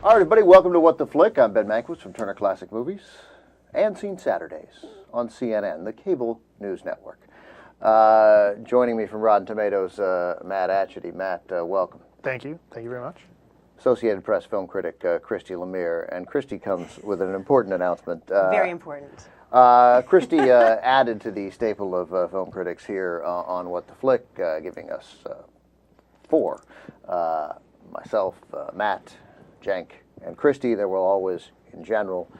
All right, everybody, welcome to What the Flick. I'm Ben Mankiewicz from Turner Classic Movies and Seen Saturdays on CNN, the cable news network. Joining me from Rotten Tomatoes, Matt Atchity. Matt, welcome. Thank you. Thank you very much. Associated Press film critic Christy Lemire, and Christy comes with an important announcement. Very important. Christy added to the staple of film critics here on What the Flick, giving us four. Myself, Matt, Jenk, and Christy. There will always, in general,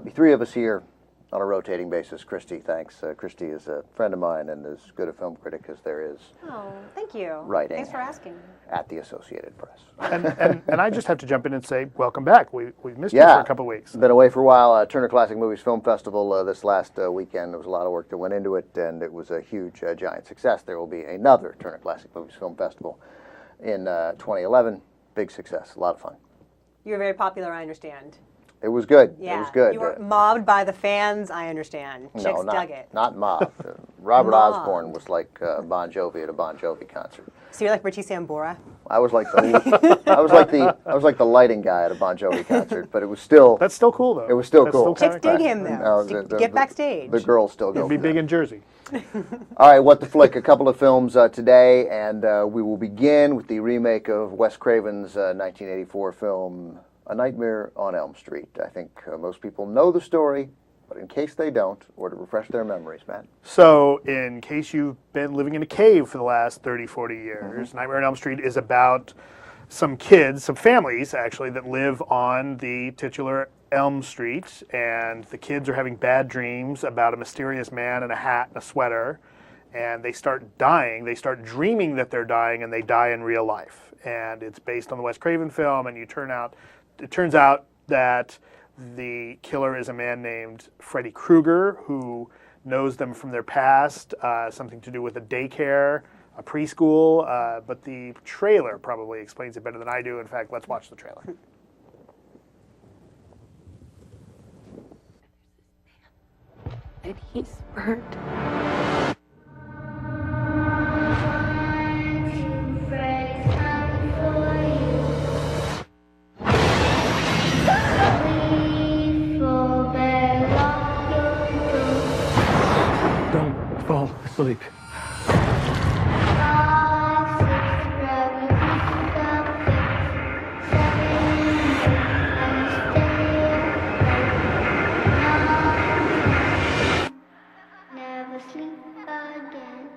be three of us here on a rotating basis. Christy, thanks. Christy is a friend of mine and as good a film critic as there is. Oh, thank you. Writing. Thanks for asking. At the Associated Press. And I just have to jump in and say, welcome back. We've missed you for a couple of weeks. Been away for a while. Turner Classic Movies Film Festival this last weekend. There was a lot of work that went into it, and it was a huge, giant success. There will be another Turner Classic Movies Film Festival in 2011. Big success. A lot of fun. You were very popular, I understand. It was good. Yeah. It was good. You were mobbed by the fans, I understand. Chicks dug it. Not mobbed. Robert Osborne was like Bon Jovi at a Bon Jovi concert. So you're like Richie Sambora? I was like the lighting guy at a Bon Jovi concert, but it was still. That's still cool though. It was still cool. Chicks dig him though. Get backstage. The girls still go. It'd be big in Jersey. All right, What the Flick? A couple of films today, and we will begin with the remake of Wes Craven's 1984 film A Nightmare on Elm Street. I think most people know the story, but in case they don't, or to refresh their memories, Matt. So, in case you've been living in a cave for the last 30, 40 years, Nightmare on Elm Street is about some kids, some families actually, that live on the titular Elm Street, and the kids are having bad dreams about a mysterious man in a hat and a sweater, and they start dying. They start dreaming that they're dying, and they die in real life. And it's based on the Wes Craven film, and it turns out that the killer is a man named Freddy Kruger, who knows them from their past, something to do with a daycare, a preschool, but the trailer probably explains it better than I do. In fact, let's watch the trailer. And he's burned. Don't fall asleep. Never sleep again.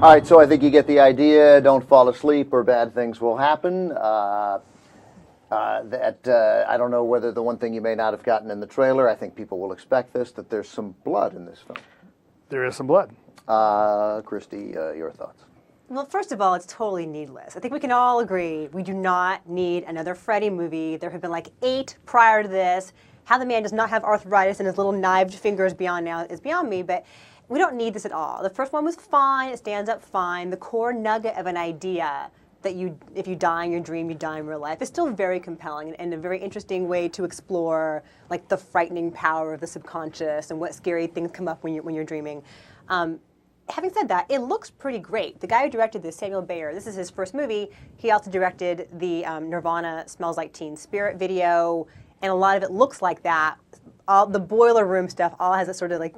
All right, so I think you get the idea. Don't fall asleep or bad things will happen. I don't know whether the one thing you may not have gotten in the trailer, I think people will expect this, that there's some blood in this film. There is some blood. Christy, your thoughts? Well, first of all, it's totally needless. I think we can all agree we do not need another Freddy movie. There have been like 8 prior to this. How the man does not have arthritis and his little knived fingers is beyond me, but we don't need this at all. The first one was fine. It stands up fine. The core nugget of an idea that if you die in your dream, you die in real life is still very compelling and a very interesting way to explore like the frightening power of the subconscious and what scary things come up when you're dreaming. Having said that, it looks pretty great. The guy who directed this, Samuel Bayer, this is his first movie. He also directed the Nirvana Smells Like Teen Spirit video, and a lot of it looks like that. All the boiler room stuff all has a sort of like,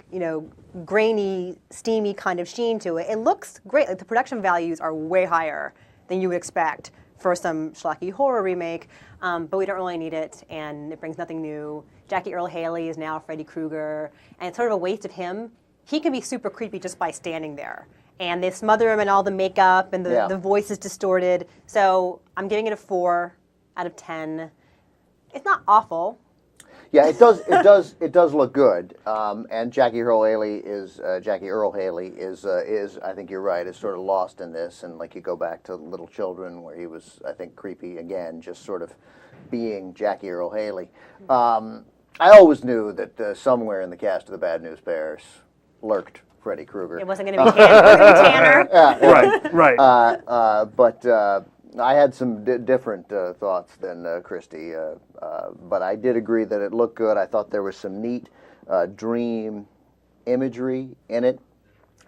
grainy, steamy kind of sheen to it. It looks great. Like the production values are way higher than you would expect for some schlocky horror remake, but we don't really need it, and it brings nothing new. Jackie Earle Haley is now Freddy Krueger, and it's sort of a waste of him. He can be super creepy just by standing there, and they smother him in all the makeup, and the voice is distorted. So I'm giving it a 4 out of 10. It's not awful. Yeah, it does. It does look good. And Jackie Earle Haley is I think you're right, is sort of lost in this. And like you go back to Little Children, where he was, I think, creepy again, just sort of being Jackie Earle Haley. I always knew that somewhere in the cast of the Bad News Bears lurked Freddy Krueger. It wasn't going to be Tanner. Right. But I had some different thoughts than Christy, but I did agree that it looked good. I thought there was some neat dream imagery in it,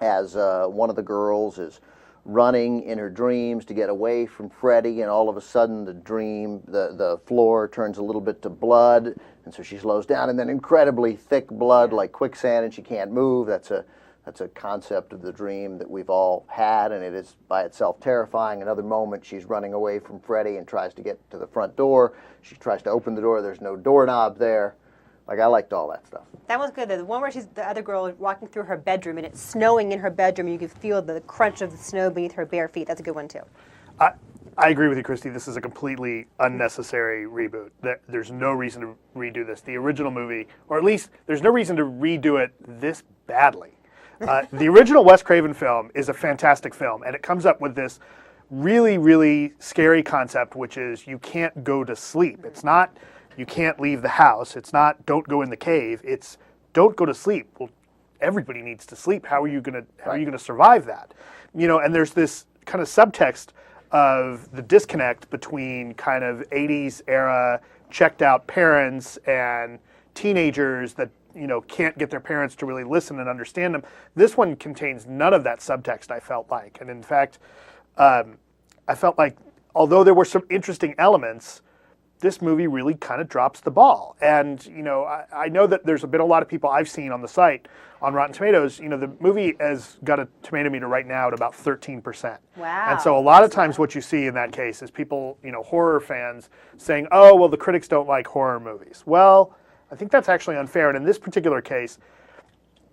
as one of the girls is running in her dreams to get away from Freddy, and all of a sudden the floor turns a little bit to blood, and so she slows down, and then incredibly thick blood like quicksand, and she can't move. That's a concept of the dream that we've all had, and it is by itself terrifying. Another moment, she's running away from Freddy and tries to get to the front door. She tries to open the door. There's no doorknob there. Like, I liked all that stuff. That was good. The one where she's the other girl walking through her bedroom, and it's snowing in her bedroom, and you can feel the crunch of the snow beneath her bare feet. That's a good one, too. I agree with you, Christy. This is a completely unnecessary reboot. There's no reason to redo this. The original movie, or at least there's no reason to redo it this badly. The original Wes Craven film is a fantastic film, and it comes up with this really, really scary concept, which is you can't go to sleep. It's not you can't leave the house. It's not don't go in the cave. It's don't go to sleep. Well, everybody needs to sleep. How are you gonna survive that? You know, and there's this kind of subtext of the disconnect between kind of 80s era checked out parents and teenagers that, you know, can't get their parents to really listen and understand them. This one contains none of that subtext, I felt like. And in fact, I felt like although there were some interesting elements, this movie really kind of drops the ball. And, you know, I know that there's been a lot of people I've seen on the site on Rotten Tomatoes. You know, the movie has got a tomato meter right now at about 13%. Wow. And so a lot of times what you see in that case is people, you know, horror fans saying, oh, well, the critics don't like horror movies. Well, I think that's actually unfair. And in this particular case,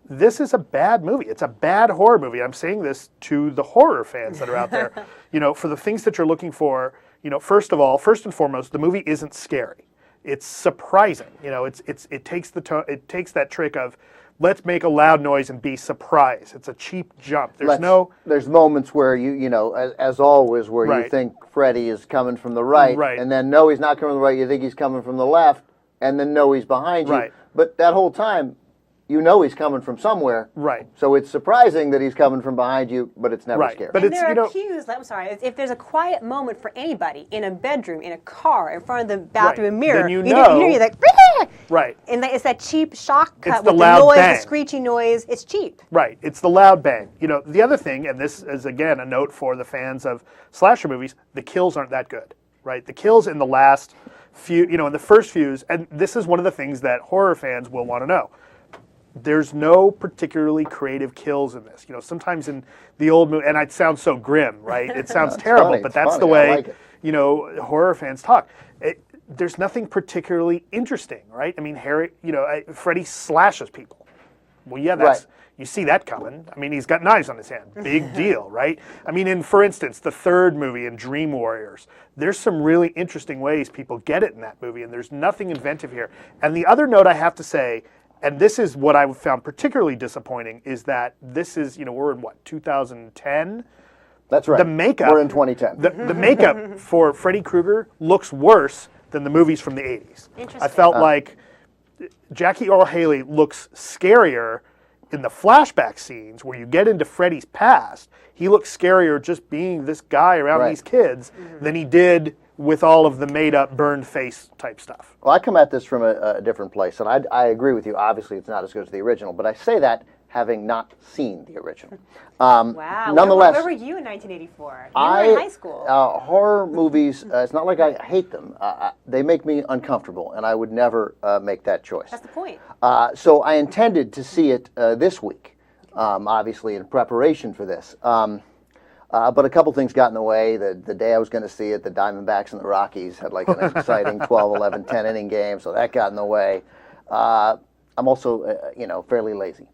this is a bad movie. It's a bad horror movie. I'm saying this to the horror fans that are out there. You know, for the things that you're looking for, you know, first and foremost, the movie isn't scary. It's surprising. You know, it takes that trick of let's make a loud noise and be surprised. It's a cheap jump. There's moments where you know, as always, where right. you think Freddy is coming from the right, and then no, he's not coming from the right. You think he's coming from the left, and then no, he's behind you. Right. But that whole time, you know he's coming from somewhere. Right. So it's surprising that he's coming from behind you, but it's never right. scary. But and it's, there you know, are cues, I'm sorry, if there's a quiet moment for anybody in a bedroom, in a car, in front of the bathroom right. mirror, then you know you're like, right. And it's that cheap shock cut It's the with loud the noise, bang. the screechy noise. It's cheap. Right. It's the loud bang. You know, the other thing, and this is again a note for the fans of slasher movies, the kills aren't that good. Right. The kills in the last few, you know, in the first fews, and this is one of the things that horror fans will want to know. There's no particularly creative kills in this. You know, sometimes in the old movie, and it sounds so grim, right? It sounds terrible, funny. but It's that's funny. the way, like you know, horror fans talk. There's nothing particularly interesting, right? I mean, Freddy slashes people. Well, yeah, that's you see that coming. I mean, he's got knives on his hand. Big deal, right? I mean, for instance, the third movie in Dream Warriors, there's some really interesting ways people get it in that movie, and there's nothing inventive here. And the other note I have to say, and this is what I found particularly disappointing, is that this is, you know, we're in what, 2010? That's right. The makeup. We're in 2010. The makeup for Freddy Krueger looks worse than the movies from the 80s. Interesting. I felt like Jackie Earle Haley looks scarier in the flashback scenes where you get into Freddy's past. He looks scarier just being this guy around these kids than he did with all of the made-up, burned face type stuff. Well, I come at this from a different place, and I agree with you. Obviously, it's not as good as the original, but I say that having not seen the original. Wow. Nonetheless, where were you in 1984? You were in high school. Horror movies, it's not like I hate them. They make me uncomfortable, and I would never make that choice. That's the point. So I intended to see it this week, obviously in preparation for this. But a couple things got in the way. The day I was going to see it, the Diamondbacks and the Rockies had like an exciting 12, 11, 10-inning game, so that got in the way. I'm also, fairly lazy.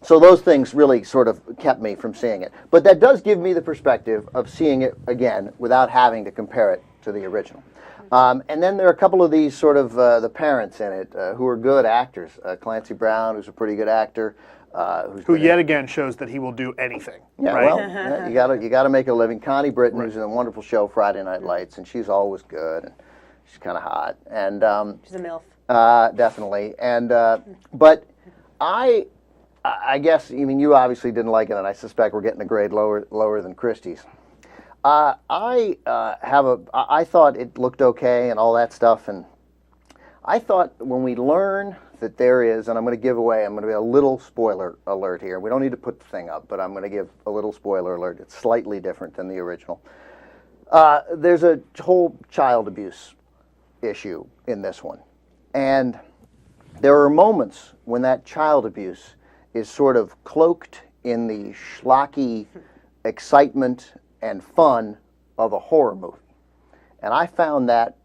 So those things really sort of kept me from seeing it. But that does give me the perspective of seeing it again without having to compare it to the original. And then there are a couple of these sort of the parents in it who are good actors. Clancy Brown, who's a pretty good actor. Who yet again shows that he will do anything. Yeah, right? well, you gotta make a living. Connie Britton, who's in a wonderful show, Friday Night Lights, and she's always good, and she's kind of hot, and She's a MILF. definitely. And but I guess, I mean, you obviously didn't like it, and I suspect we're getting a grade lower than Christie's. I thought it looked okay and all that stuff, and I thought when we learn that there is, and I'm going to be a little spoiler alert here. We don't need to put the thing up, but I'm going to give a little spoiler alert. It's slightly different than the original. There's a whole child abuse issue in this one, and there are moments when that child abuse is sort of cloaked in the schlocky excitement and fun of a horror movie. And I found that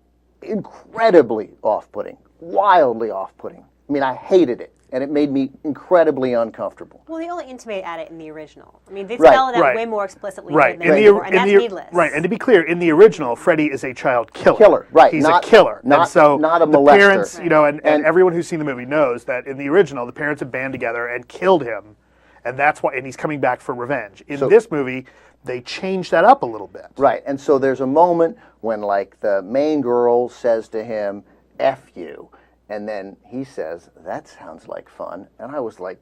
incredibly off-putting, wildly off-putting. I mean, I hated it, and it made me incredibly uncomfortable. Well, they only intimate at it in the original. I mean, they Right. spell it out Right. way more explicitly Right. in the original, and that's needless. Right. And to be clear, in the original, Freddy is a child killer. Killer, right, He's not- a killer. not- and so not a the molester. parents, you know, and And- everyone who's seen the movie knows that in the original, the parents had band together and killed him, and that's why. And he's coming back for revenge. In So- this movie, they changed that up a little bit. Right, and so there's a moment when, like, the main girl says to him, F you, and then he says, that sounds like fun, and I was like,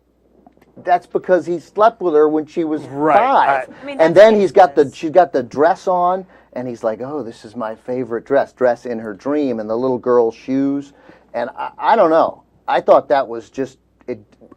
that's because he slept with her when she was Right. 5. I mean, And that's then she's got the dress on, and he's like, oh, this is my favorite dress in her dream, and the little girl's shoes, and I don't know. I thought that was just,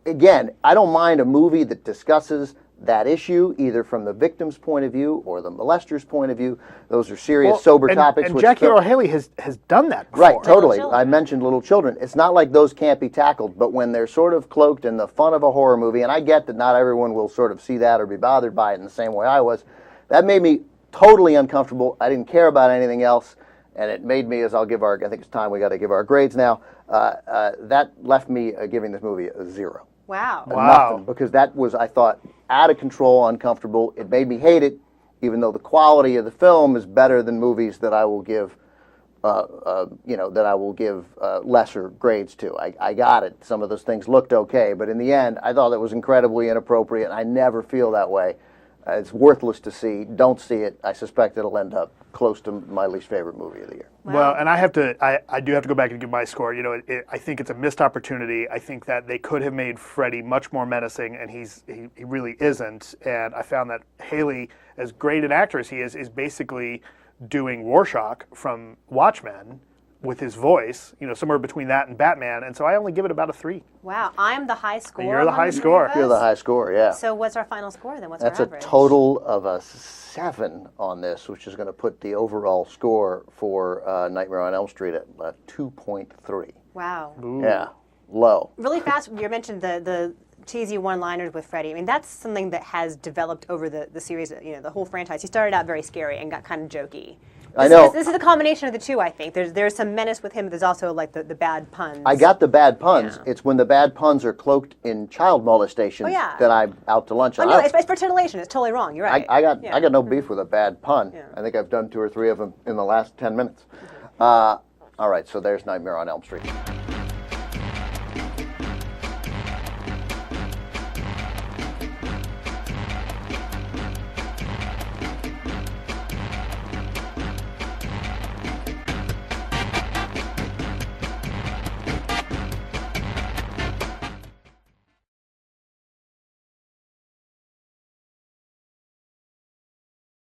again, I don't mind a movie that discusses that issue, either from the victim's point of view or the molester's point of view. Those are serious, sober topics. And which Jackie film- Earle Haley has done that before. Right, totally. children. I mentioned little children. It's not like those can't be tackled, but when they're sort of cloaked in the fun of a horror movie, and I get that not everyone will sort of see that or be bothered by it in the same way I was, that made me totally uncomfortable. I didn't care about anything else, and it made me, I think it's time we got to give our grades now, that left me giving this movie a 0. Wow. Wow. Nothing, because that was, I thought, out of control, uncomfortable. It made me hate it, even though the quality of the film is better than movies that I will give, lesser grades to. I got it. Some of those things looked okay, but in the end, I thought it was incredibly inappropriate. I never feel that way. It's worthless to see. Don't see it. I suspect it'll end up close to my least favorite movie of the year. Well, and I do have to go back and give my score. You know, I think it's a missed opportunity. I think that they could have made Freddy much more menacing, and he really isn't. And I found that Haley, as great an actor as he is basically doing Rorschach from Watchmen with his voice. You know, somewhere between that and Batman. And so I only give it about a 3. Wow. I'm the high score. You're the among high three score. of You're the us. high score, yeah. So what's our final score then? What's That's our a average? total of a 7 on this, which is going to put the overall score for Nightmare on Elm Street at 2.3. Wow. Ooh. Yeah, low. Really fast, you mentioned the cheesy one-liners with Freddy. I mean, that's something that has developed over the series, you know, the whole franchise. He started out very scary and got kind of jokey. I know. This is a combination of the two, I think. There's some menace with him, but there's also, like, the bad puns. I got the bad puns. Yeah. It's when the bad puns are cloaked in child molestation yeah. that I'm out to lunch Oh, on. no, it's for titillation. It's totally wrong. You're right. I got Yeah. I got no beef with a bad pun. Yeah. I think I've done 2 or 3 of them in the last 10 minutes. All right, so there's Nightmare on Elm Street.